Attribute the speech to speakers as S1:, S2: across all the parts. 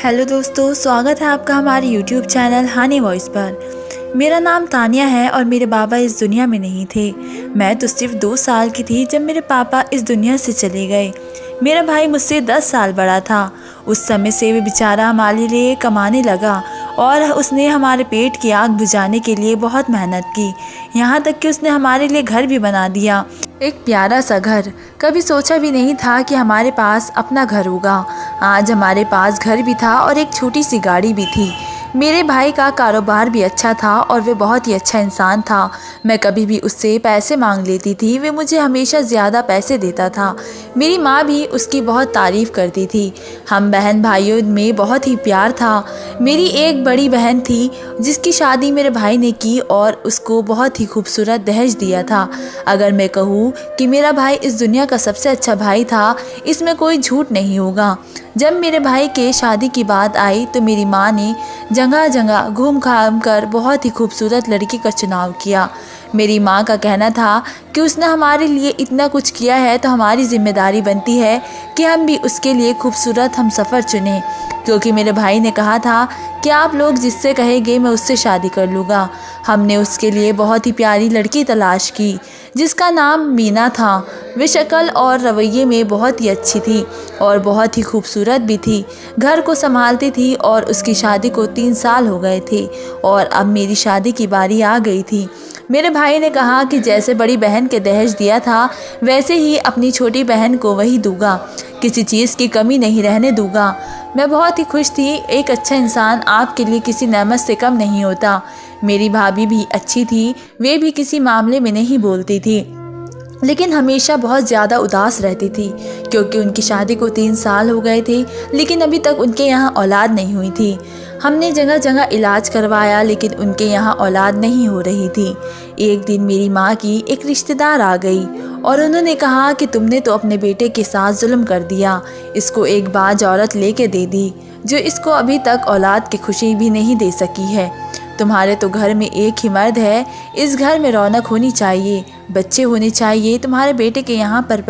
S1: Hello दोस्तों, स्वागत है आपका हमारे YouTube चैनल हानी वॉइस पर। मेरा नाम तानिया है और मेरे बाबा इस दुनिया में नहीं थे। मैं तो सिर्फ 2 साल की थी जब मेरे पापा इस दुनिया से चले गए। मेरा भाई मुझसे 10 साल बड़ा था। उस समय से वे बेचारा हमारे लिए कमाने लगा और उसने हमारे पेट की आग बुझाने के लिए बहुत मेहनत की। यहाँ तक कि उसने हमारे लिए घर भी बना दिया, एक प्यारा सा घर। कभी सोचा भी नहीं था कि हमारे पास अपना घर होगा। आज हमारे पास घर भी था और एक छोटी सी गाड़ी भी थी। मेरे भाई का कारोबार भी अच्छा था और वे बहुत ही अच्छा इंसान था। मैं कभी भी उससे पैसे मांग लेती थी, वे मुझे हमेशा ज़्यादा पैसे देता था। मेरी माँ भी उसकी बहुत तारीफ़ करती थी। हम बहन भाइयों में बहुत ही प्यार था। मेरी एक बड़ी बहन थी जिसकी शादी मेरे भाई ने की और उसको बहुत ही खूबसूरत दहेज दिया था। अगर मैं कहूँ कि मेरा भाई इस दुनिया का सबसे अच्छा भाई था, इसमें कोई झूठ नहीं होगा। जब मेरे भाई के शादी की बात आई तो मेरी माँ ने जगह जगह घूम घाम कर बहुत ही खूबसूरत लड़की का चुनाव किया। मेरी माँ का कहना था कि उसने हमारे लिए इतना कुछ किया है तो हमारी जिम्मेदारी बनती है कि हम भी उसके लिए खूबसूरत हम सफ़र चुनें। क्योंकि मेरे भाई ने कहा था कि आप लोग जिससे कहेंगे मैं उससे शादी कर लूँगा। हमने उसके लिए बहुत ही प्यारी लड़की तलाश की जिसका नाम मीना था। वे शक्ल और रवैये में बहुत ही अच्छी थी और बहुत ही खूबसूरत भी थी। घर को संभालती थी और उसकी शादी को 3 साल हो गए थे और अब मेरी शादी की बारी आ गई थी। मेरे भाई ने कहा कि जैसे बड़ी बहन के दहेज दिया था वैसे ही अपनी छोटी बहन को वही दूंगा, किसी चीज़ की कमी नहीं रहने दूंगा। मैं बहुत ही खुश थी। एक अच्छा इंसान आपके लिए किसी नेमत से कम नहीं होता। मेरी भाभी भी अच्छी थी, वे भी किसी मामले में नहीं बोलती थी लेकिन हमेशा बहुत ज़्यादा उदास रहती थी क्योंकि उनकी शादी को 3 साल हो गए थे लेकिन अभी तक उनके यहाँ औलाद नहीं हुई थी। हमने जगह जगह इलाज करवाया लेकिन उनके यहाँ औलाद नहीं हो रही थी। एक दिन मेरी माँ की एक रिश्तेदार आ गई और उन्होंने कहा कि तुमने तो अपने बेटे के साथ जुल्म कर दिया, इसको एक बाज औरत लेके दे दी जो इसको अभी तक औलाद की खुशी भी नहीं दे सकी है। तुम्हारे तो घर में एक ही मर्द है, इस घर में रौनक होनी चाहिए, बच्चे होने चाहिए। तुम्हारे बेटे के यहाँ पर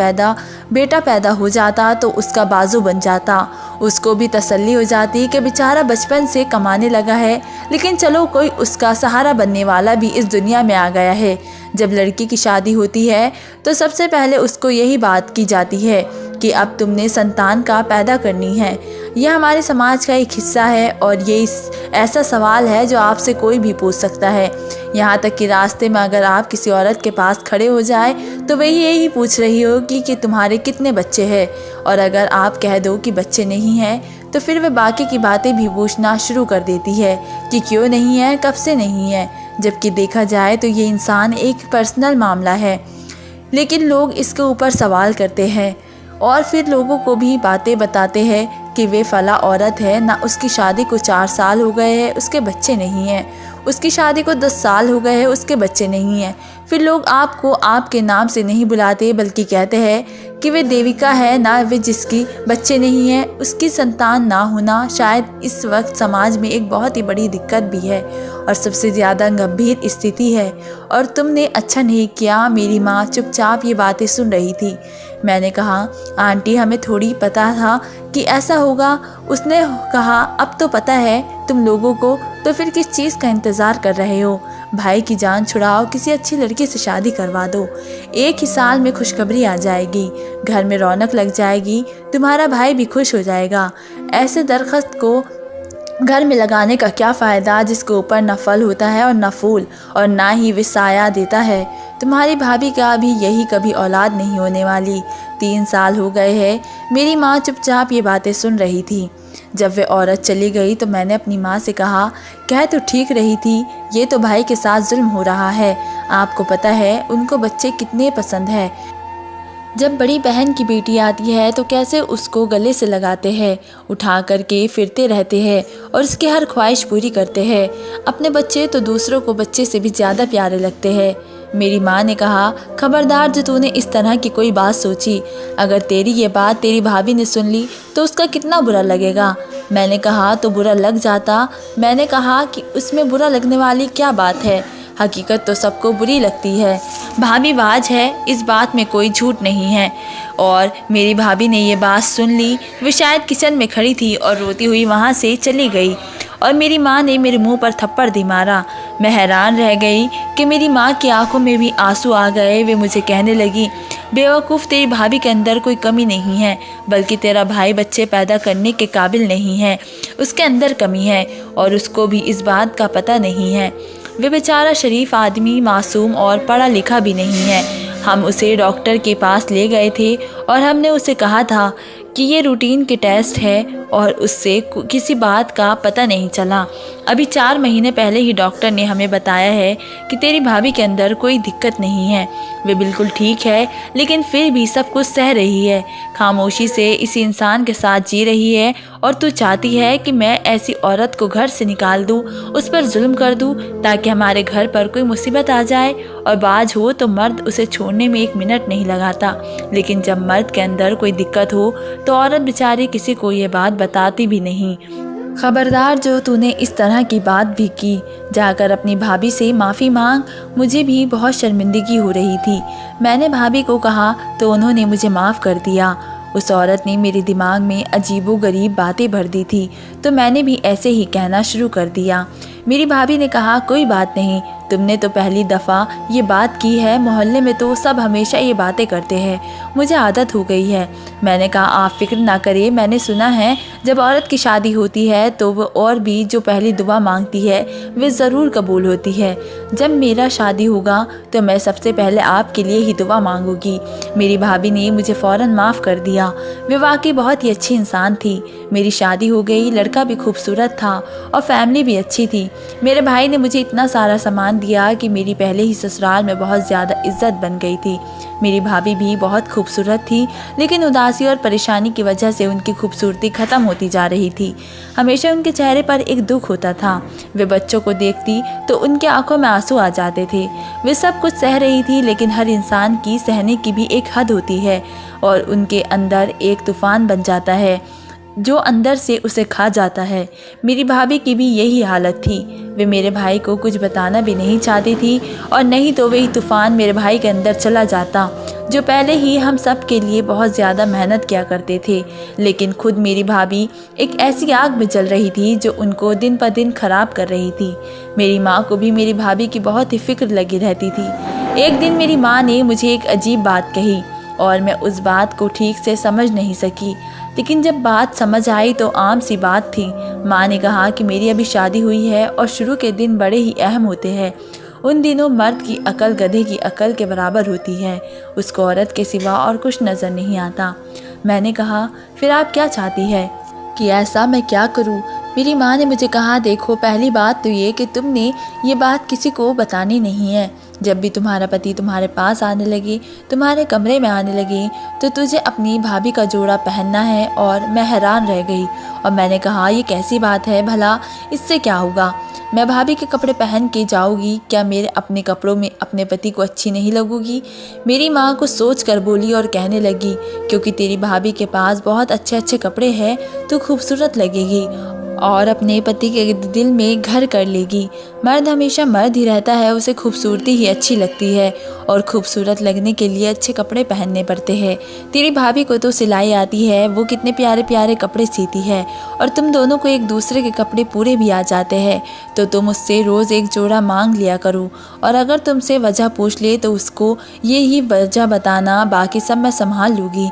S1: बेटा पैदा हो जाता तो उसका बाजू बन जाता, उसको भी तसल्ली हो जाती कि बेचारा बचपन से कमाने लगा है लेकिन चलो कोई उसका सहारा बनने वाला भी इस दुनिया में आ गया है। जब लड़की की शादी होती है तो सबसे पहले उसको यही बात की जाती है कि अब तुमने संतान का पैदा करनी है। यह हमारे समाज का एक हिस्सा है और ये ऐसा सवाल है जो आपसे कोई भी पूछ सकता है। यहाँ तक कि रास्ते में अगर आप किसी औरत के पास खड़े हो जाए तो वह यही पूछ रही होगी कि तुम्हारे कितने बच्चे हैं, और अगर आप कह दो कि बच्चे नहीं हैं तो फिर वह बाकी की बातें भी पूछना शुरू कर देती है कि क्यों नहीं है, कब से नहीं है। जबकि देखा जाए तो ये इंसान एक पर्सनल मामला है लेकिन लोग इसके ऊपर सवाल करते हैं और फिर लोगों को भी बातें बताते हैं कि वे फला औरत है ना, उसकी शादी को 4 साल हो गए हैं, उसके बच्चे नहीं हैं, उसकी शादी को 10 साल हो गए हैं, उसके बच्चे नहीं हैं। फिर लोग आपको आपके नाम से नहीं बुलाते बल्कि कहते हैं कि वे देविका है ना, वे जिसकी बच्चे नहीं हैं उसकी संतान ना होना शायद इस वक्त समाज में एक बहुत ही बड़ी दिक्कत भी है और सबसे ज़्यादा गंभीर स्थिति है। और तुमने अच्छा नहीं किया। मेरी माँ चुपचाप ये बातें सुन रही थी। मैंने कहा आंटी हमें थोड़ी पता था कि ऐसा होगा। उसने कहा अब तो पता है तुम लोगों को, तो फिर किस चीज़ का इंतज़ार कर रहे हो। भाई की जान छुड़ाओ, किसी अच्छी लड़की से शादी करवा दो। एक ही साल में खुशखबरी आ जाएगी, घर में रौनक लग जाएगी, तुम्हारा भाई भी खुश हो जाएगा। ऐसे दरख्त को घर में लगाने का क्या फ़ायदा जिसके ऊपर न फल होता है और न फूल, और ना ही वे साया देता है। तुम्हारी भाभी का भी यही कभी औलाद नहीं होने वाली। 3 साल हो गए हैं। मेरी माँ चुपचाप ये बातें सुन रही थी। जब वे औरत चली गई तो मैंने अपनी माँ से कहा कह तो ठीक रही थी, ये तो भाई के साथ जुल्म हो रहा है। आपको पता है उनको बच्चे कितने पसंद है। जब बड़ी बहन की बेटी आती है तो कैसे उसको गले से लगाते हैं, उठा करके फिरते रहते हैं और उसकी हर ख्वाहिश पूरी करते हैं। अपने बच्चे तो दूसरों को बच्चे से भी ज़्यादा प्यारे लगते हैं। मेरी माँ ने कहा खबरदार जो तूने इस तरह की कोई बात सोची, अगर तेरी ये बात तेरी भाभी ने सुन ली तो उसका कितना बुरा लगेगा। मैंने कहा तो बुरा लग जाता। मैंने कहा कि उसमें बुरा लगने वाली क्या बात है, हकीकत तो सबको बुरी लगती है। भाभी बाज है, इस बात में कोई झूठ नहीं है। और मेरी भाभी ने ये बात सुन ली। वो शायद किचन में खड़ी थी और रोती हुई वहाँ से चली गई और मेरी माँ ने मेरे मुंह पर थप्पड़ दी मारा। मैं हैरान रह गई कि मेरी माँ की आंखों में भी आंसू आ गए। वे मुझे कहने लगी, बेवकूफ़, तेरी भाभी के अंदर कोई कमी नहीं है, बल्कि तेरा भाई बच्चे पैदा करने के काबिल नहीं है, उसके अंदर कमी है और उसको भी इस बात का पता नहीं है। वे बेचारा शरीफ आदमी, मासूम और पढ़ा लिखा भी नहीं है। हम उसे डॉक्टर के पास ले गए थे और हमने उसे कहा था कि ये रूटीन के टेस्ट है और उससे किसी बात का पता नहीं चला। अभी 4 महीने पहले ही डॉक्टर ने हमें बताया है कि तेरी भाभी के अंदर कोई दिक्कत नहीं है, वे बिल्कुल ठीक है, लेकिन फिर भी सब कुछ सह रही है, खामोशी से इसी इंसान के साथ जी रही है। और तू चाहती है कि मैं ऐसी औरत को घर से निकाल दूं, उस पर जुल्म कर दूं, ताकि हमारे घर पर कोई मुसीबत आ जाए। और बाज हो तो मर्द उसे छोड़ने में 1 मिनट नहीं लगाता, लेकिन जब मर्द के अंदर कोई दिक्कत हो तो औरत बेचारी किसी को ये बात बताती भी नहीं। खबरदार जो तूने इस तरह की बात भी की, जाकर अपनी भाभी से माफ़ी मांग। मुझे भी बहुत शर्मिंदगी हो रही थी। मैंने भाभी को कहा तो उन्होंने मुझे माफ़ कर दिया। उस औरत ने मेरे दिमाग में अजीबोगरीब बातें भर दी थी, तो मैंने भी ऐसे ही कहना शुरू कर दिया। मेरी भाभी ने कहा, कोई बात नहीं, तुमने तो पहली दफ़ा ये बात की है, मोहल्ले में तो सब हमेशा ये बातें करते हैं, मुझे आदत हो गई है। मैंने कहा, आप फिक्र ना करिए, मैंने सुना है जब औरत की शादी होती है तो वो और भी जो पहली दुआ मांगती है वे ज़रूर कबूल होती है। जब मेरा शादी होगा तो मैं सबसे पहले आपके लिए ही दुआ मांगूंगी। मेरी भाभी ने मुझे फ़ौरन माफ़ कर दिया। वे वाकई बहुत ही अच्छी इंसान थी। मेरी शादी हो गई, लड़का भी खूबसूरत था और फैमिली भी अच्छी थी। मेरे भाई ने मुझे इतना सारा सामान दिया कि मेरी पहले ही ससुराल में बहुत ज़्यादा इज्जत बन गई थी। मेरी भाभी भी बहुत खूबसूरत थी, लेकिन उदासी और परेशानी की वजह से उनकी खूबसूरती ख़त्म होती जा रही थी। हमेशा उनके चेहरे पर एक दुख होता था। वे बच्चों को देखती तो उनके आंखों में आंसू आ जाते थे। वे सब कुछ सह रही थी, लेकिन हर इंसान की सहने की भी एक हद होती है और उनके अंदर एक तूफ़ान बन जाता है जो अंदर से उसे खा जाता है। मेरी भाभी की भी यही हालत थी। वे मेरे भाई को कुछ बताना भी नहीं चाहती थी और नहीं तो वही तूफ़ान मेरे भाई के अंदर चला जाता, जो पहले ही हम सब के लिए बहुत ज़्यादा मेहनत किया करते थे। लेकिन खुद मेरी भाभी एक ऐसी आग में जल रही थी जो उनको दिन पर दिन ख़राब कर रही थी। मेरी माँ को भी मेरी भाभी की बहुत ही फिक्र लगी रहती थी। एक दिन मेरी माँ ने मुझे एक अजीब बात कही और मैं उस बात को ठीक से समझ नहीं सकी, लेकिन जब बात समझ आई तो आम सी बात थी। माँ ने कहा कि मेरी अभी शादी हुई है और शुरू के दिन बड़े ही अहम होते हैं। उन दिनों मर्द की अकल गधे की अकल के बराबर होती है, उसको औरत के सिवा और कुछ नज़र नहीं आता। मैंने कहा, फिर आप क्या चाहती है कि ऐसा मैं क्या करूं? मेरी माँ ने मुझे कहा, देखो, पहली बात तो ये कि तुमने ये बात किसी को बतानी नहीं है। जब भी तुम्हारा पति तुम्हारे पास आने लगे, तुम्हारे कमरे में आने लगे, तो तुझे अपनी भाभी का जोड़ा पहनना है। और मैं हैरान रह गई और मैंने कहा, ये कैसी बात है भला, इससे क्या होगा? मैं भाभी के कपड़े पहन के जाऊंगी, क्या मेरे अपने कपड़ों में अपने पति को अच्छी नहीं लगूंगी? मेरी माँ कुछ सोच कर बोली और कहने लगी, क्योंकि तेरी भाभी के पास बहुत अच्छे अच्छे कपड़े हैं, तो खूबसूरत लगेगी और अपने पति के दिल में घर कर लेगी। मर्द हमेशा मर्द ही रहता है, उसे खूबसूरती ही अच्छी लगती है और खूबसूरत लगने के लिए अच्छे कपड़े पहनने पड़ते हैं। तेरी भाभी को तो सिलाई आती है, वो कितने प्यारे प्यारे कपड़े सीती है और तुम दोनों को एक दूसरे के कपड़े पूरे भी आ जाते हैं, तो तुम उससे रोज़ एक जोड़ा मांग लिया करो और अगर तुमसे वजह पूछ ले तो उसको ये ही वजह बताना, बाकी सब मैं संभाल लूँगी।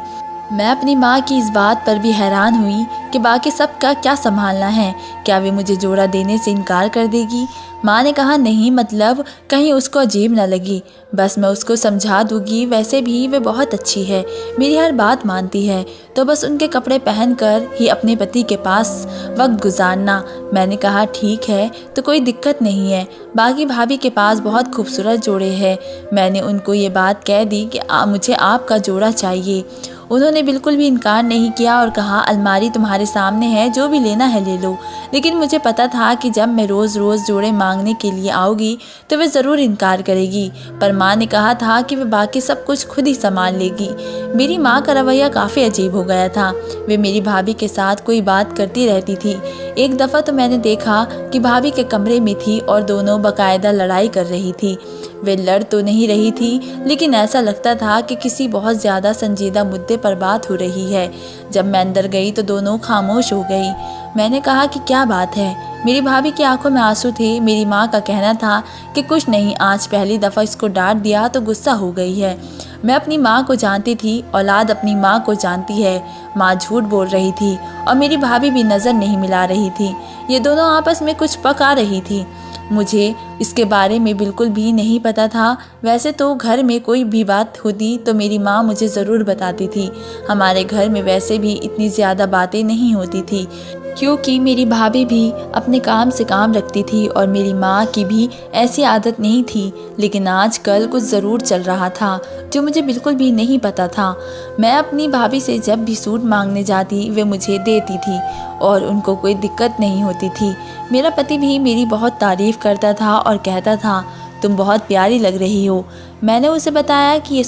S1: मैं अपनी माँ की इस बात पर भी हैरान हुई कि बाकी सब का क्या संभालना है, क्या वे मुझे जोड़ा देने से इनकार कर देगी? माँ ने कहा, नहीं, मतलब कहीं उसको अजीब न लगी, बस मैं उसको समझा दूँगी। वैसे भी वे बहुत अच्छी है, मेरी हर बात मानती है, तो बस उनके कपड़े पहनकर ही अपने पति के पास वक्त गुजारना। मैंने कहा, ठीक है, तो कोई दिक्कत नहीं है, बाकी भाभी के पास बहुत खूबसूरत जोड़े हैं। मैंने उनको ये बात कह दी कि मुझे आपका जोड़ा चाहिए। उन्होंने बिल्कुल भी इनकार नहीं किया और कहा, अलमारी तुम्हारे सामने है, जो भी लेना है ले लो। लेकिन मुझे पता था कि जब मैं रोज़ रोज़ जोड़े मांगने के लिए आऊँगी तो वे ज़रूर इनकार करेगी, पर माँ ने कहा था कि वे बाकी सब कुछ खुद ही संभाल लेगी। मेरी माँ का रवैया काफ़ी अजीब हो गया था। वे मेरी भाभी के साथ कोई बात करती रहती थी। एक दफ़ा तो मैंने देखा कि भाभी के कमरे में थी और दोनों बाकायदा लड़ाई कर रही थी। वे लड़ तो नहीं रही थी, लेकिन ऐसा लगता था कि किसी बहुत ज़्यादा संजीदा मुद्दे पर बात हो रही है। जब मैं अंदर गई तो दोनों खामोश हो गई। मैंने कहा कि क्या बात है। मेरी भाभी की आंखों में आंसू थे। मेरी माँ का कहना था कि कुछ नहीं, आज पहली दफ़ा इसको डांट दिया तो गुस्सा हो गई है। मैं अपनी माँ को जानती थी, औलाद अपनी माँ को जानती है। माँ झूठ बोल रही थी और मेरी भाभी भी नज़र नहीं मिला रही थी। ये दोनों आपस में कुछ पका रही थी। मुझे इसके बारे में बिल्कुल भी नहीं पता था। वैसे तो घर में कोई भी बात होती तो मेरी माँ मुझे ज़रूर बताती थी। हमारे घर में वैसे भी इतनी ज़्यादा बातें नहीं होती थी, क्योंकि मेरी भाभी भी अपने काम से काम रखती थी और मेरी माँ की भी ऐसी आदत नहीं थी। लेकिन आजकल कुछ ज़रूर चल रहा था जो मुझे बिल्कुल भी नहीं पता था। मैं अपनी भाभी से जब भी सूट मांगने जाती वे मुझे देती थी और उनको कोई दिक्कत नहीं होती थी। मेरा पति भी मेरी बहुत तारीफ़ करता था और कहता था, तुम बहुत प्यारी लग रही हो। मैंने उसे बताया कि ये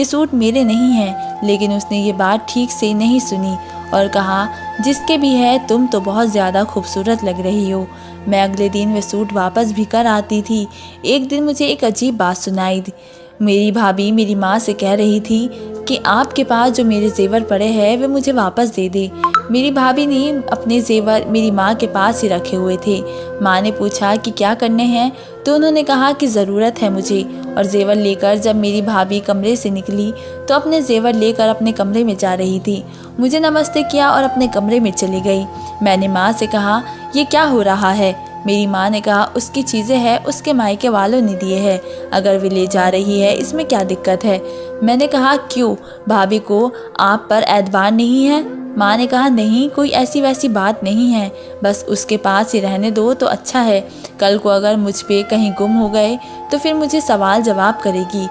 S1: सूट मेरे नहीं हैं, लेकिन उसने ये बात ठीक से नहीं सुनी और कहा, जिसके भी है तुम तो बहुत ज़्यादा खूबसूरत लग रही हो। मैं अगले दिन वे सूट वापस भी कर आती थी। एक दिन मुझे एक अजीब बात सुनाई दी। मेरी भाभी मेरी माँ से कह रही थी कि आपके पास जो मेरे जेवर पड़े हैं वे मुझे वापस दे दे। मेरी भाभी ने अपने जेवर मेरी माँ के पास ही रखे हुए थे। माँ ने पूछा कि क्या करने हैं, तो उन्होंने कहा कि ज़रूरत है मुझे। और जेवर लेकर जब मेरी भाभी कमरे से निकली तो अपने जेवर लेकर अपने कमरे में जा रही थी। मुझे नमस्ते किया और अपने कमरे में चली गई। मैंने माँ से कहा, ये क्या हो रहा है। मेरी माँ ने कहा, उसकी चीज़ें हैं, उसके मायके वालों ने दिए हैं, अगर वे ले जा रही है इसमें क्या दिक्कत है। मैंने कहा, क्यों, भाभी को आप पर एतबार नहीं है। माँ ने कहा, नहीं, कोई ऐसी वैसी बात नहीं है, बस उसके पास ही रहने दो तो अच्छा है। कल को अगर मुझ पे कहीं गुम हो गए तो फिर मुझे सवाल जवाब करेगी।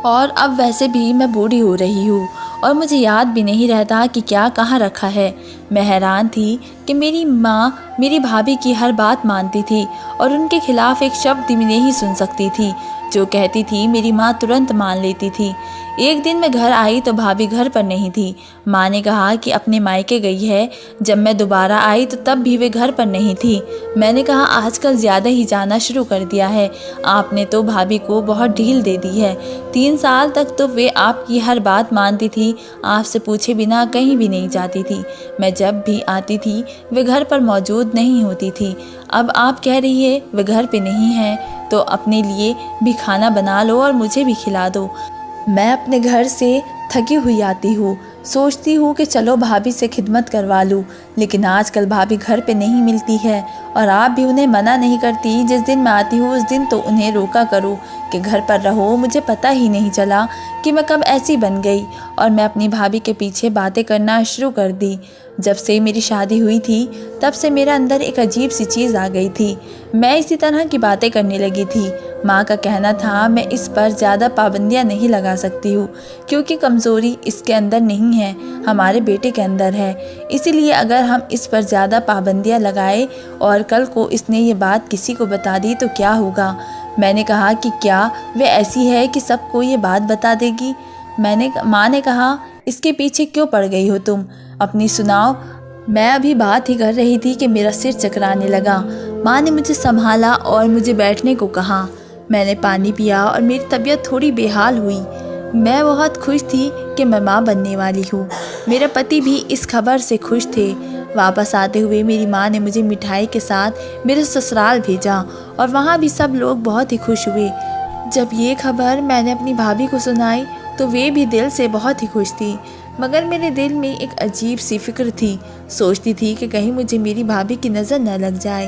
S1: और अब वैसे भी मैं बूढ़ी हो रही हूँ और मुझे याद भी नहीं रहता कि क्या कहाँ रखा है। मैं हैरान थी कि मेरी माँ मेरी भाभी की हर बात मानती थी और उनके खिलाफ एक शब्द भी नहीं सुन सकती थी। जो कहती थी मेरी माँ तुरंत मान लेती थी। एक दिन मैं घर आई तो भाभी घर पर नहीं थी। माँ ने कहा कि अपने मायके गई है। जब मैं दोबारा आई तो तब भी वे घर पर नहीं थी। मैंने कहा, आजकल ज़्यादा ही जाना शुरू कर दिया है। आपने तो भाभी को बहुत ढील दे दी है। 3 साल तक तो वे आपकी हर बात मानती थी, आपसे पूछे बिना कहीं भी नहीं जाती थी। मैं जब भी आती थी वे घर पर मौजूद नहीं होती थी। अब आप कह रही है वे घर पे नहीं हैं, तो अपने लिए भी खाना बना लो और मुझे भी खिला दो। मैं अपने घर से थकी हुई आती हूँ, सोचती हूँ कि चलो भाभी से खिदमत करवा लूँ, लेकिन आजकल भाभी घर पे नहीं मिलती है और आप भी उन्हें मना नहीं करती। जिस दिन मैं आती हूँ उस दिन तो उन्हें रोका करो कि घर पर रहो। मुझे पता ही नहीं चला कि मैं कब ऐसी बन गई और मैं अपनी भाभी के पीछे बातें करना शुरू कर दी। जब से मेरी शादी हुई थी तब से मेरे अंदर एक अजीब सी चीज़ आ गई थी। मैं इसी तरह की बातें करने लगी थी। माँ का कहना था मैं इस पर ज़्यादा पाबंदियाँ नहीं लगा सकती हूँ, क्योंकि कमज़ोरी इसके अंदर नहीं है, हमारे बेटे के अंदर है। इसीलिए अगर हम इस पर ज़्यादा पाबंदियाँ लगाए और कल को इसने ये बात किसी को बता दी तो क्या होगा। मैंने कहा कि क्या वे ऐसी है कि सबको ये बात बता देगी। माँ ने कहा, इसके पीछे क्यों पड़ गई हो तुम, अपनी सुनाओ। मैं अभी बात ही कर रही थी कि मेरा सिर चकराने लगा। माँ ने मुझे संभाला और मुझे बैठने को कहा। मैंने पानी पिया और मेरी तबीयत थोड़ी बेहाल हुई। मैं बहुत खुश थी कि मैं माँ बनने वाली हूँ। मेरे पति भी इस खबर से खुश थे। वापस आते हुए मेरी माँ ने मुझे मिठाई के साथ मेरे ससुराल भेजा और वहाँ भी सब लोग बहुत ही खुश हुए। जब ये खबर मैंने अपनी भाभी को सुनाई तो वे भी दिल से बहुत ही खुश थी, मगर मेरे दिल में एक अजीब सी फिक्र थी। सोचती थी कि कहीं मुझे मेरी भाभी की नज़र न लग जाए।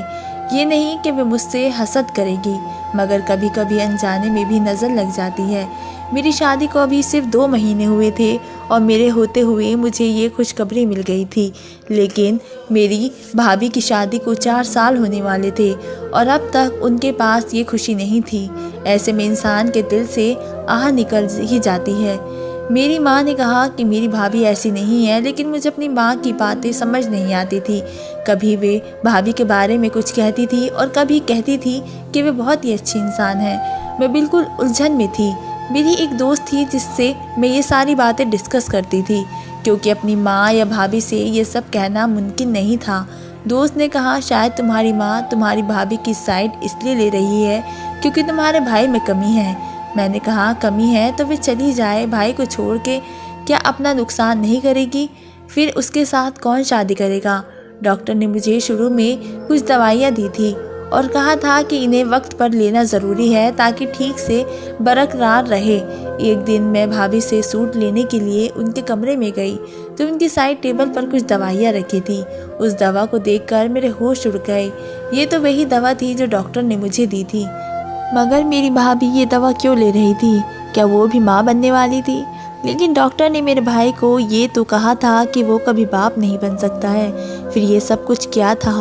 S1: ये नहीं कि वे मुझसे हसद करेगी, मगर कभी कभी अनजाने में भी नज़र लग जाती है। मेरी शादी को अभी सिर्फ 2 महीने हुए थे और मेरे होते हुए मुझे ये खुशखबरी मिल गई थी, लेकिन मेरी भाभी की शादी को 4 साल होने वाले थे और अब तक उनके पास ये खुशी नहीं थी। ऐसे में इंसान के दिल से आह निकल ही जाती है। मेरी माँ ने कहा कि मेरी भाभी ऐसी नहीं है, लेकिन मुझे अपनी माँ की बातें समझ नहीं आती थी। कभी वे भाभी के बारे में कुछ कहती थी और कभी कहती थी कि वे बहुत ही अच्छी इंसान है। मैं बिल्कुल उलझन में थी। मेरी एक दोस्त थी जिससे मैं ये सारी बातें डिस्कस करती थी, क्योंकि अपनी माँ या भाभी से ये सब कहना मुमकिन नहीं था। दोस्त ने कहा, शायद तुम्हारी माँ तुम्हारी भाभी की साइड इसलिए ले रही है क्योंकि तुम्हारे भाई में कमी है। मैंने कहा, कमी है तो वे चली जाए, भाई को छोड़ के क्या अपना नुकसान नहीं करेगी? फिर उसके साथ कौन शादी करेगा? डॉक्टर ने मुझे शुरू में कुछ दवाइयाँ दी थी और कहा था कि इन्हें वक्त पर लेना ज़रूरी है ताकि ठीक से बरकरार रहे। एक दिन मैं भाभी से सूट लेने के लिए उनके कमरे में गई तो उनकी साइड टेबल पर कुछ दवाइयाँ रखी थी। उस दवा को देखकर मेरे होश उड़ गए। ये तो वही दवा थी जो डॉक्टर ने मुझे दी थी। मगर मेरी भाभी ये दवा क्यों ले रही थी? क्या वो भी माँ बनने वाली थी? लेकिन डॉक्टर ने मेरे भाई को ये तो कहा था कि वो कभी बाप नहीं बन सकता है। फिर ये सब कुछ क्या था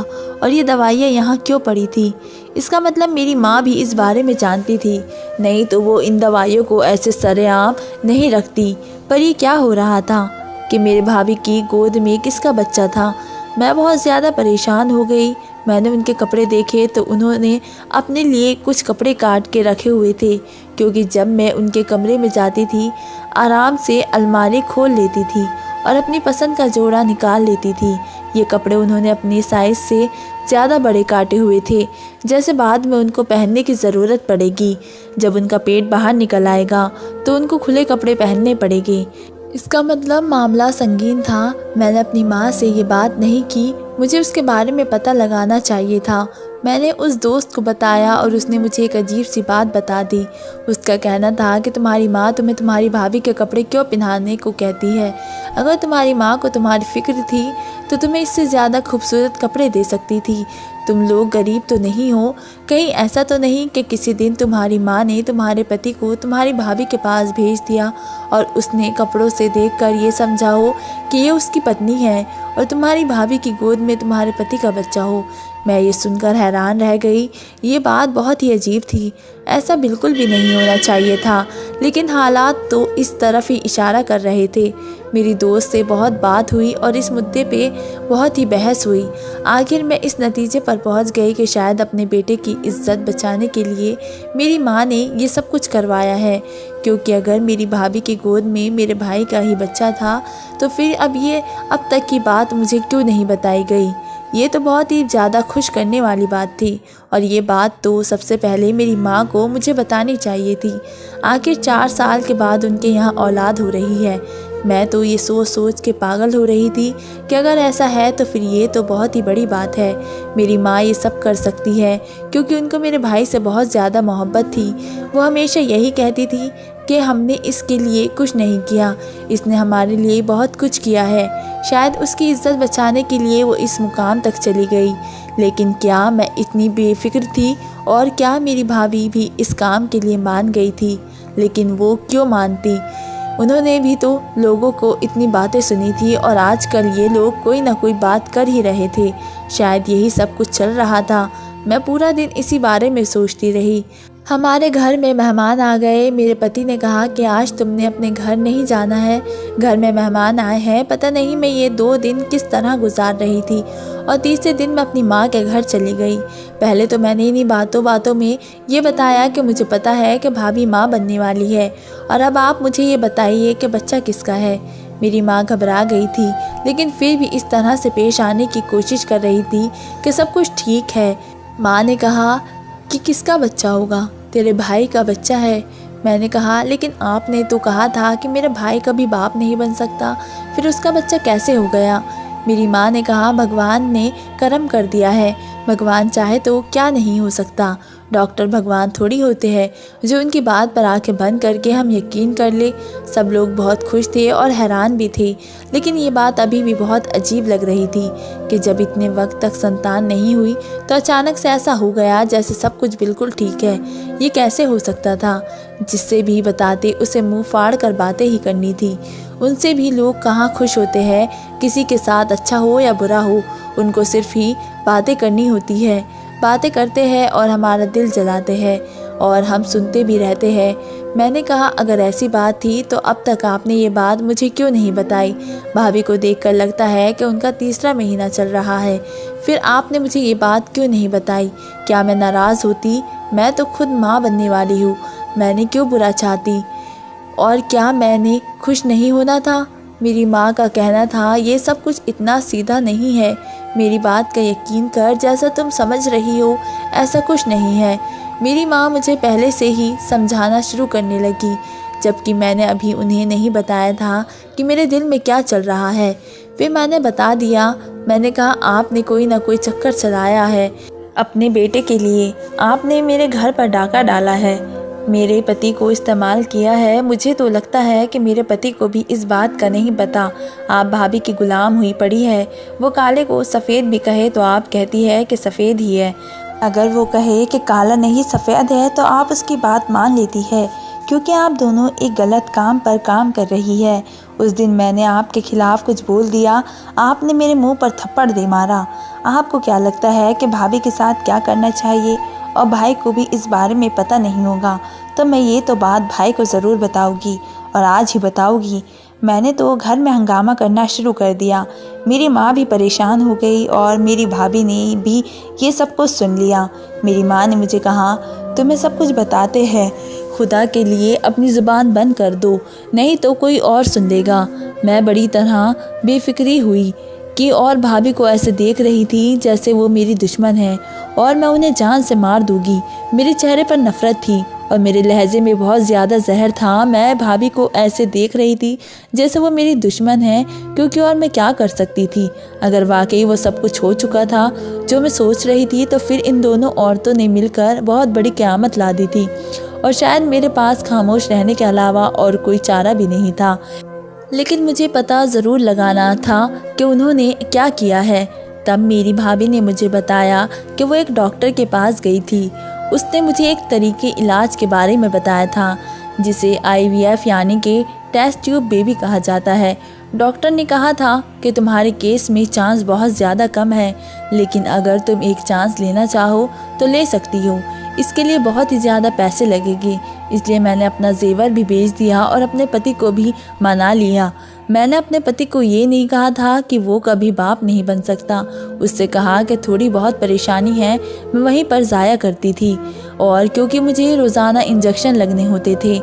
S1: और ये दवाइयाँ यहाँ क्यों पड़ी थी? इसका मतलब मेरी माँ भी इस बारे में जानती थी, नहीं तो वो इन दवाइयों को ऐसे सरेआम नहीं रखती। पर ये क्या हो रहा था कि मेरे भाभी की गोद में किसका बच्चा था? मैं बहुत ज़्यादा परेशान हो गई। मैंने उनके कपड़े देखे तो उन्होंने अपने लिए कुछ कपड़े काट के रखे हुए थे, क्योंकि जब मैं उनके कमरे में जाती थी आराम से अलमारी खोल लेती थी और अपनी पसंद का जोड़ा निकाल लेती थी। ये कपड़े उन्होंने अपने साइज़ से ज़्यादा बड़े काटे हुए थे, जैसे बाद में उनको पहनने की ज़रूरत पड़ेगी। जब उनका पेट बाहर निकल आएगा तो उनको खुले कपड़े पहनने पड़ेंगे। इसका मतलब मामला संगीन था। मैंने अपनी माँ से ये बात नहीं की, मुझे उसके बारे में पता लगाना चाहिए था। मैंने उस दोस्त को बताया और उसने मुझे एक अजीब सी बात बता दी। उसका कहना था कि तुम्हारी माँ तुम्हें तुम्हारी भाभी के कपड़े क्यों पहनाने को कहती है? अगर तुम्हारी माँ को तुम्हारी फिक्र थी तो तुम्हें इससे ज़्यादा खूबसूरत कपड़े दे सकती थी। तुम लोग गरीब तो नहीं हो? कहीं ऐसा तो नहीं कि किसी दिन तुम्हारी माँ ने तुम्हारे पति को तुम्हारी भाभी के पास भेज दिया और उसने कपड़ों से देखकर ये समझा हो कि ये उसकी पत्नी है और तुम्हारी भाभी की गोद में तुम्हारे पति का बच्चा हो? मैं ये सुनकर हैरान रह गई। ये बात बहुत ही अजीब थी। ऐसा बिल्कुल भी नहीं होना चाहिए था, लेकिन हालात तो इस तरफ ही इशारा कर रहे थे। मेरी दोस्त से बहुत बात हुई और इस मुद्दे पे बहुत ही बहस हुई। आखिर मैं इस नतीजे पर पहुंच गई कि शायद अपने बेटे की इज्जत बचाने के लिए मेरी माँ ने ये सब कुछ करवाया है, क्योंकि अगर मेरी भाभी की गोद में मेरे भाई का ही बच्चा था तो फिर अब तक की बात मुझे क्यों नहीं बताई गई? ये तो बहुत ही ज़्यादा खुश करने वाली बात थी और ये बात तो सबसे पहले मेरी माँ को मुझे बतानी चाहिए थी। आखिर 4 साल के बाद उनके यहाँ औलाद हो रही है। मैं तो ये सोच सोच के पागल हो रही थी कि अगर ऐसा है तो फिर ये तो बहुत ही बड़ी बात है। मेरी माँ ये सब कर सकती है क्योंकि उनको मेरे भाई से बहुत ज़्यादा मोहब्बत थी। वो हमेशा यही कहती थी कि हमने इसके लिए कुछ नहीं किया, इसने हमारे लिए बहुत कुछ किया है। शायद उसकी इज्जत बचाने के लिए वो इस मुकाम तक चली गई। लेकिन क्या मैं इतनी बेफिक्र थी? और क्या मेरी भाभी भी इस काम के लिए मान गई थी? लेकिन वो क्यों मानती? उन्होंने भी तो लोगों को इतनी बातें सुनी थी और आजकल ये लोग कोई ना कोई बात कर ही रहे थे। शायद यही सब कुछ चल रहा था। मैं पूरा दिन इसी बारे में सोचती रही। हमारे घर में मेहमान आ गए। मेरे पति ने कहा कि आज तुमने अपने घर नहीं जाना है, घर में मेहमान आए हैं। पता नहीं मैं ये 2 दिन किस तरह गुजार रही थी और तीसरे दिन मैं अपनी माँ के घर चली गई। पहले तो मैंने इन्हीं बातों में ये बताया कि मुझे पता है कि भाभी माँ बनने वाली है और अब आप मुझे ये बताइए कि बच्चा किसका है। मेरी माँ घबरा गई थी, लेकिन फिर भी इस तरह से पेश आने की कोशिश कर रही थी कि सब कुछ ठीक है। माँ ने कहा कि किसका बच्चा होगा? तेरे भाई का बच्चा है। मैंने कहा, लेकिन आपने तो कहा था कि मेरा भाई कभी बाप नहीं बन सकता, फिर उसका बच्चा कैसे हो गया? मेरी माँ ने कहा, भगवान ने करम कर दिया है, भगवान चाहे तो क्या नहीं हो सकता। डॉक्टर भगवान थोड़ी होते हैं जो उनकी बात पर आंखें बंद करके हम यकीन कर ले। सब लोग बहुत खुश थे और हैरान भी थे, लेकिन ये बात अभी भी बहुत अजीब लग रही थी कि जब इतने वक्त तक संतान नहीं हुई तो अचानक से ऐसा हो गया जैसे सब कुछ बिल्कुल ठीक है। ये कैसे हो सकता था? जिससे भी बताते उसे मुंह फाड़ कर बातें ही करनी थी। उनसे भी लोग कहाँ खुश होते हैं? किसी के साथ अच्छा हो या बुरा हो, उनको सिर्फ ही बातें करनी होती है। बातें करते हैं और हमारा दिल जलाते हैं। और हम सुनते भी रहते हैं। मैंने कहा अगर ऐसी बात थी तो अब तक आपने ये बात मुझे क्यों नहीं बताई? भाभी को देखकर लगता है कि उनका तीसरा महीना चल रहा है, फिर आपने मुझे ये बात क्यों नहीं बताई? क्या मैं नाराज़ होती? मैं तो खुद माँ बनने वाली हूँ, मैंने क्यों बुरा चाहती? और क्या मैंने खुश नहीं होना था? मेरी माँ का कहना था ये सब कुछ इतना सीधा नहीं है। मेरी बात का यकीन कर, जैसा तुम समझ रही हो ऐसा कुछ नहीं है। मेरी माँ मुझे पहले से ही समझाना शुरू करने लगी, जबकि मैंने अभी उन्हें नहीं बताया था कि मेरे दिल में क्या चल रहा है। फिर मैंने बता दिया। मैंने कहा आपने कोई ना कोई चक्कर चलाया है अपने बेटे के लिए, आपने मेरे घर पर डाका डाला है, मेरे पति को इस्तेमाल किया है। मुझे तो लगता है कि मेरे पति को भी इस बात का नहीं पता। आप भाभी की गुलाम हुई पड़ी है। वो काले को सफ़ेद भी कहे तो आप कहती है कि सफ़ेद ही है, अगर वो कहे कि काला नहीं सफ़ेद है तो आप उसकी बात मान लेती है, क्योंकि आप दोनों एक गलत काम पर काम कर रही है। उस दिन मैंने आपके खिलाफ़ कुछ बोल दिया, आपने मेरे मुंह पर थप्पड़ दे मारा। आपको क्या लगता है कि भाभी के साथ क्या करना चाहिए? और भाई को भी इस बारे में पता नहीं होगा, तो मैं ये तो बात भाई को ज़रूर बताऊंगी, और आज ही बताऊंगी। मैंने तो घर में हंगामा करना शुरू कर दिया। मेरी माँ भी परेशान हो गई और मेरी भाभी ने भी ये सब कुछ सुन लिया। मेरी माँ ने मुझे कहा तुम्हें सब कुछ बताते हैं, खुदा के लिए अपनी ज़ुबान बंद कर दो, नहीं तो कोई और सुन लेगा। मैं बड़ी तरह बेफिक्री हुई कि और भाभी को ऐसे देख रही थी जैसे वो मेरी दुश्मन है और मैं उन्हें जान से मार दूंगी। मेरे चेहरे पर नफ़रत थी और मेरे लहजे में बहुत ज़्यादा जहर था। मैं भाभी को ऐसे देख रही थी जैसे वो मेरी दुश्मन है, क्योंकि और मैं क्या कर सकती थी? अगर वाकई वो सब कुछ हो चुका था जो मैं सोच रही थी, तो फिर इन दोनों औरतों ने मिलकर बहुत बड़ी क़यामत ला दी थी, और शायद मेरे पास खामोश रहने के अलावा और कोई चारा भी नहीं था। लेकिन मुझे पता ज़रूर लगाना था कि उन्होंने क्या किया है। तब मेरी भाभी ने मुझे बताया कि वो एक डॉक्टर के पास गई थी। उसने मुझे एक तरीके इलाज के बारे में बताया था जिसे IVF यानी कि टेस्ट ट्यूब बेबी कहा जाता है। डॉक्टर ने कहा था कि तुम्हारे केस में चांस बहुत ज़्यादा कम है, लेकिन अगर तुम एक चांस लेना चाहो तो ले सकती हो। इसके लिए बहुत ही ज़्यादा पैसे लगेंगे, इसलिए मैंने अपना जेवर भी बेच दिया और अपने पति को भी मना लिया। मैंने अपने पति को ये नहीं कहा था कि वो कभी बाप नहीं बन सकता। उससे कहा कि थोड़ी बहुत परेशानी है, मैं वहीं पर ज़ाया करती थी, और क्योंकि मुझे रोज़ाना इंजेक्शन लगने होते थे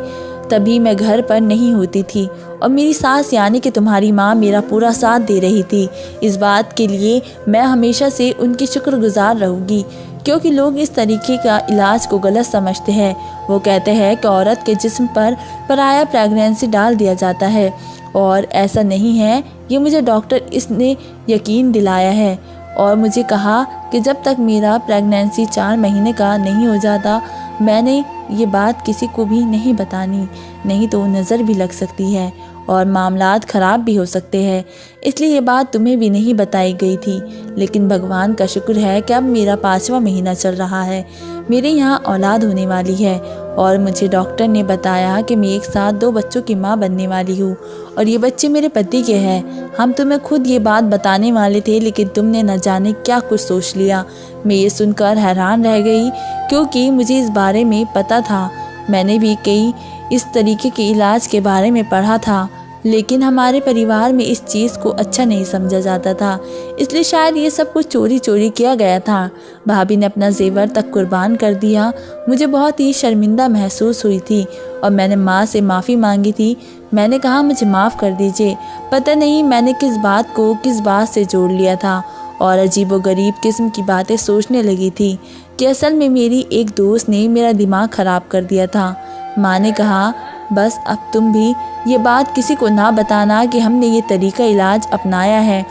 S1: तभी मैं घर पर नहीं होती थी, और मेरी सास यानी कि तुम्हारी माँ मेरा पूरा साथ दे रही थी। इस बात के लिए मैं हमेशा से उनकी शुक्रगुजार रहूँगी, क्योंकि लोग इस तरीके का इलाज को गलत समझते हैं। वो कहते हैं कि औरत के जिस्म पर पराया प्रेगनेंसी डाल दिया जाता है, और ऐसा नहीं है। ये मुझे डॉक्टर इसने यकीन दिलाया है और मुझे कहा कि जब तक मेरा प्रेगनेंसी 4 महीने का नहीं हो जाता, मैंने ये बात किसी को भी नहीं बतानी, नहीं तो नज़र भी लग सकती है और मामलात ख़राब भी हो सकते हैं। इसलिए ये बात तुम्हें भी नहीं बताई गई थी। लेकिन भगवान का शुक्र है कि अब मेरा 5वां महीना चल रहा है, मेरे यहाँ औलाद होने वाली है, और मुझे डॉक्टर ने बताया कि मैं एक साथ 2 बच्चों की माँ बनने वाली हूँ, और ये बच्चे मेरे पति के हैं। हम तुम्हें खुद ये बात बताने वाले थे, लेकिन तुमने न जाने क्या कुछ सोच लिया। मैं ये सुनकर हैरान रह गई, क्योंकि मुझे इस बारे में पता था। मैंने भी कई इस तरीके के इलाज के बारे में पढ़ा था, लेकिन हमारे परिवार में इस चीज़ को अच्छा नहीं समझा जाता था, इसलिए शायद ये सब कुछ चोरी चोरी किया गया था। भाभी ने अपना जेवर तक कुर्बान कर दिया। मुझे बहुत ही शर्मिंदा महसूस हुई थी और मैंने माँ से माफ़ी मांगी थी। मैंने कहा मुझे माफ़ कर दीजिए। पता नहीं मैंने किस बात को किस बात से जोड़ लिया था और अजीबोगरीब किस्म की बातें सोचने लगी थी कि असल में मेरी एक दोस्त ने मेरा दिमाग ख़राब कर दिया था। माँ ने कहा बस अब तुम भी ये बात किसी को ना बताना कि हमने ये तरीका इलाज अपनाया है।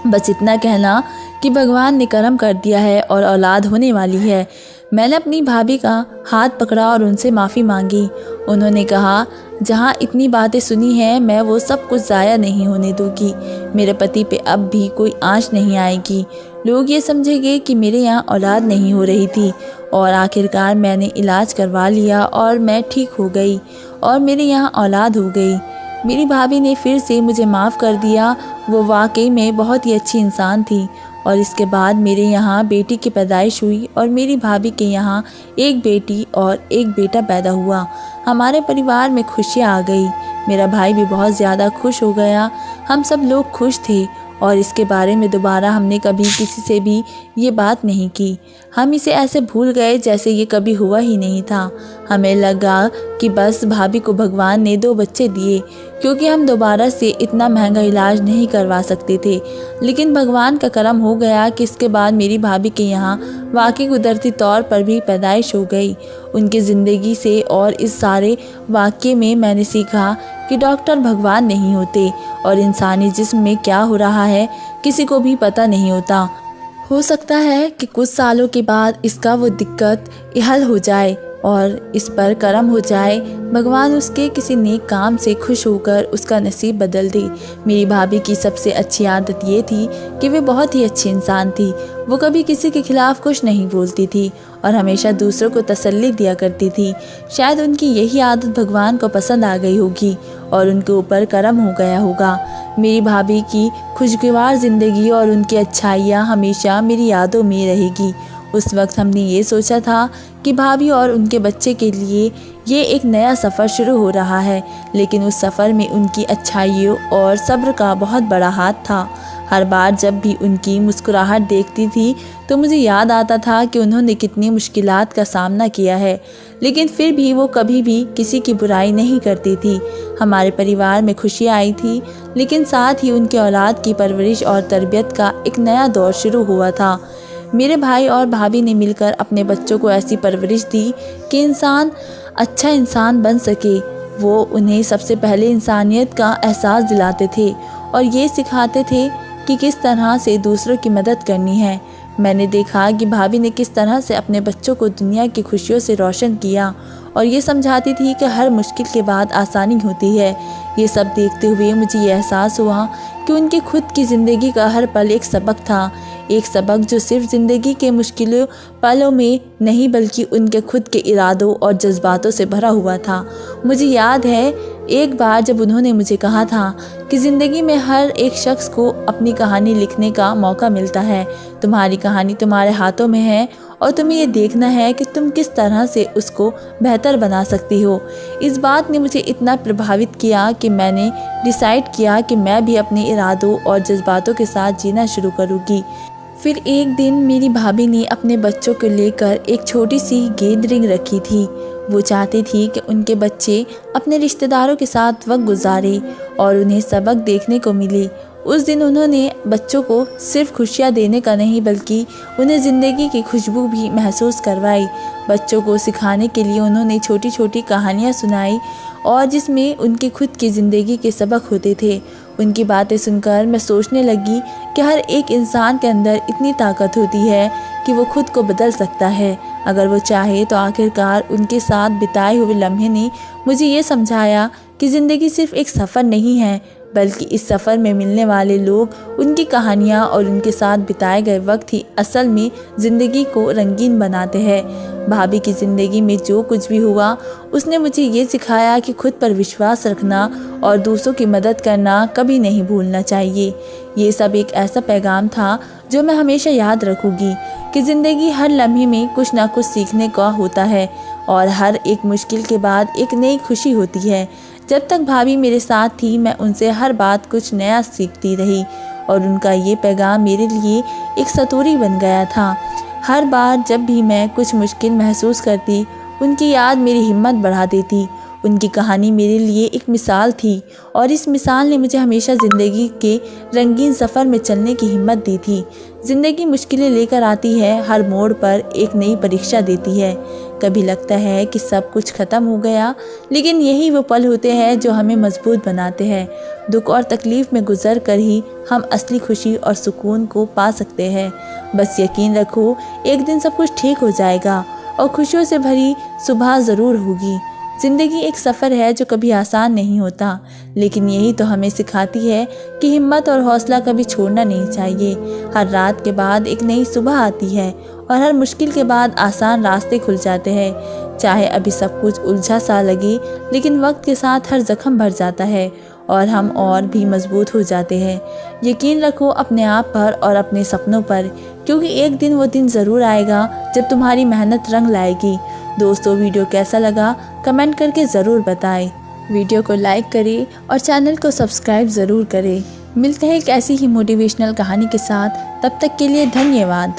S1: बस इतना कहना कि भगवान ने करम कर दिया है और औलाद होने वाली है। मैंने अपनी भाभी का हाथ पकड़ा और उनसे माफ़ी मांगी। उन्होंने कहा जहाँ इतनी बातें सुनी हैं मैं वो सब कुछ ज़ाया नहीं होने दूँगी। मेरे पति पे अब भी कोई आँच नहीं आएगी। लोग ये समझेंगे कि मेरे यहाँ औलाद नहीं हो रही थी, और आखिरकार मैंने इलाज करवा लिया और मैं ठीक हो गई और मेरे यहाँ औलाद हो गई। मेरी भाभी ने फिर से मुझे माफ़ कर दिया। वो वाकई में बहुत ही अच्छी इंसान थी। और इसके बाद मेरे यहाँ बेटी की पैदाइश हुई और मेरी भाभी के यहाँ एक बेटी और एक बेटा पैदा हुआ। हमारे परिवार में खुशियाँ आ गई। मेरा भाई भी बहुत ज़्यादा खुश हो गया। हम सब लोग खुश थे और इसके बारे में दोबारा हमने कभी किसी से भी ये बात नहीं की। हम इसे ऐसे भूल गए जैसे ये कभी हुआ ही नहीं था। हमें लगा कि बस भाभी को भगवान ने 2 बच्चे दिए, क्योंकि हम दोबारा से इतना महंगा इलाज नहीं करवा सकते थे। लेकिन भगवान का करम हो गया कि इसके बाद मेरी भाभी के यहाँ वाकई कुदरती तौर पर भी पैदाइश हो गई। उनकी ज़िंदगी से और इस सारे वाक़ये में मैंने सीखा कि डॉक्टर भगवान नहीं होते और इंसानी जिस्म में क्या हो रहा है किसी को भी पता नहीं होता। हो सकता है कि कुछ सालों के बाद इसका वो दिक्कत हल हो जाए और इस पर करम हो जाए। भगवान उसके किसी नेक काम से खुश होकर उसका नसीब बदल दे। मेरी भाभी की सबसे अच्छी आदत ये थी कि वे बहुत ही अच्छी इंसान थी। वो कभी किसी के खिलाफ कुछ नहीं बोलती थी और हमेशा दूसरों को तसल्ली दिया करती थी। शायद उनकी यही आदत भगवान को पसंद आ गई होगी और उनके ऊपर करम हो गया होगा। मेरी भाभी की खुशगवार ज़िंदगी और उनकी अच्छाइयाँ हमेशा मेरी यादों में रहेगी। उस वक्त हमने ये सोचा था कि भाभी और उनके बच्चे के लिए ये एक नया सफ़र शुरू हो रहा है, लेकिन उस सफ़र में उनकी अच्छाइयों और सब्र का बहुत बड़ा हाथ था। हर बार जब भी उनकी मुस्कुराहट देखती थी तो मुझे याद आता था कि उन्होंने कितनी मुश्किलात का सामना किया है, लेकिन फिर भी वो कभी भी किसी की बुराई नहीं करती थी। हमारे परिवार में खुशियाँ आई थी, लेकिन साथ ही उनके औलाद की परवरिश और तरबियत का एक नया दौर शुरू हुआ था। मेरे भाई और भाभी ने मिलकर अपने बच्चों को ऐसी परवरिश दी कि इंसान अच्छा इंसान बन सके। वो उन्हें सबसे पहले इंसानियत का एहसास दिलाते थे और ये सिखाते थे कि किस तरह से दूसरों की मदद करनी है। मैंने देखा कि भाभी ने किस तरह से अपने बच्चों को दुनिया की खुशियों से रोशन किया और ये समझाती थी कि हर मुश्किल के बाद आसानी होती है। ये सब देखते हुए मुझे ये एहसास हुआ कि उनकी खुद की ज़िंदगी का हर पल एक सबक था। एक सबक जो सिर्फ ज़िंदगी के मुश्किलों पलों में नहीं बल्कि उनके खुद के इरादों और जज्बातों से भरा हुआ था। मुझे याद है एक बार जब उन्होंने मुझे कहा था कि ज़िंदगी में हर एक शख्स को अपनी कहानी लिखने का मौका मिलता है। तुम्हारी कहानी तुम्हारे हाथों में है और तुम्हें ये देखना है कि तुम किस तरह से उसको बेहतर बना सकती हो। इस बात ने मुझे इतना प्रभावित किया कि मैंने डिसाइड किया कि मैं भी अपने इरादों और जज्बातों के साथ जीना शुरू करूँगी। फिर एक दिन मेरी भाभी ने अपने बच्चों को लेकर एक छोटी सी गैदरिंग रखी थी। वो चाहती थी कि उनके बच्चे अपने रिश्तेदारों के साथ वक्त गुजारे और उन्हें सबक देखने को मिले। उस दिन उन्होंने बच्चों को सिर्फ खुशियाँ देने का नहीं बल्कि उन्हें ज़िंदगी की खुशबू भी महसूस करवाई। बच्चों को सिखाने के लिए उन्होंने छोटी छोटी कहानियाँ सुनाई और जिसमें उनकी खुद की ज़िंदगी के सबक होते थे। उनकी बातें सुनकर मैं सोचने लगी कि हर एक इंसान के अंदर इतनी ताकत होती है कि वो खुद को बदल सकता है अगर वो चाहे। तो आखिरकार उनके साथ बिताए हुए लम्हे ने मुझे ये समझाया कि ज़िंदगी सिर्फ एक सफ़र नहीं है, बल्कि इस सफ़र में मिलने वाले लोग, उनकी कहानियाँ और उनके साथ बिताए गए वक्त ही असल में ज़िंदगी को रंगीन बनाते हैं। भाभी की ज़िंदगी में जो कुछ भी हुआ उसने मुझे ये सिखाया कि खुद पर विश्वास रखना और दूसरों की मदद करना कभी नहीं भूलना चाहिए। ये सब एक ऐसा पैगाम था जो मैं हमेशा याद रखूँगी कि ज़िंदगी हर लम्हे में कुछ ना कुछ सीखने का होता है और हर एक मुश्किल के बाद एक नई खुशी होती है। जब तक भाभी मेरे साथ थी मैं उनसे हर बात कुछ नया सीखती रही और उनका ये पैगाम मेरे लिए एक सतूरी बन गया था। हर बार जब भी मैं कुछ मुश्किल महसूस करती उनकी याद मेरी हिम्मत बढ़ा देती। उनकी कहानी मेरे लिए एक मिसाल थी और इस मिसाल ने मुझे हमेशा ज़िंदगी के रंगीन सफ़र में चलने की हिम्मत दी थी। ज़िंदगी मुश्किलें लेकर आती है, हर मोड़ पर एक नई परीक्षा देती है। कभी लगता है कि सब कुछ ख़त्म हो गया, लेकिन यही वो पल होते हैं जो हमें मजबूत बनाते हैं। दुख और तकलीफ़ में गुजर कर ही हम असली खुशी और सुकून को पा सकते हैं। बस यकीन रखो, एक दिन सब कुछ ठीक हो जाएगा और खुशियों से भरी सुबह ज़रूर होगी। ज़िंदगी एक सफ़र है जो कभी आसान नहीं होता, लेकिन यही तो हमें सिखाती है कि हिम्मत और हौसला कभी छोड़ना नहीं चाहिए। हर रात के बाद एक नई सुबह आती है और हर मुश्किल के बाद आसान रास्ते खुल जाते हैं। चाहे अभी सब कुछ उलझा सा लगे, लेकिन वक्त के साथ हर जख्म भर जाता है और हम और भी मजबूत हो जाते हैं। यकीन रखो अपने आप पर और अपने सपनों पर, क्योंकि एक दिन वो दिन ज़रूर आएगा जब तुम्हारी मेहनत रंग लाएगी। दोस्तों, वीडियो कैसा लगा कमेंट करके ज़रूर बताएं। वीडियो को लाइक करें और चैनल को सब्सक्राइब ज़रूर करें। मिलते हैं एक ऐसी ही मोटिवेशनल कहानी के साथ, तब तक के लिए धन्यवाद।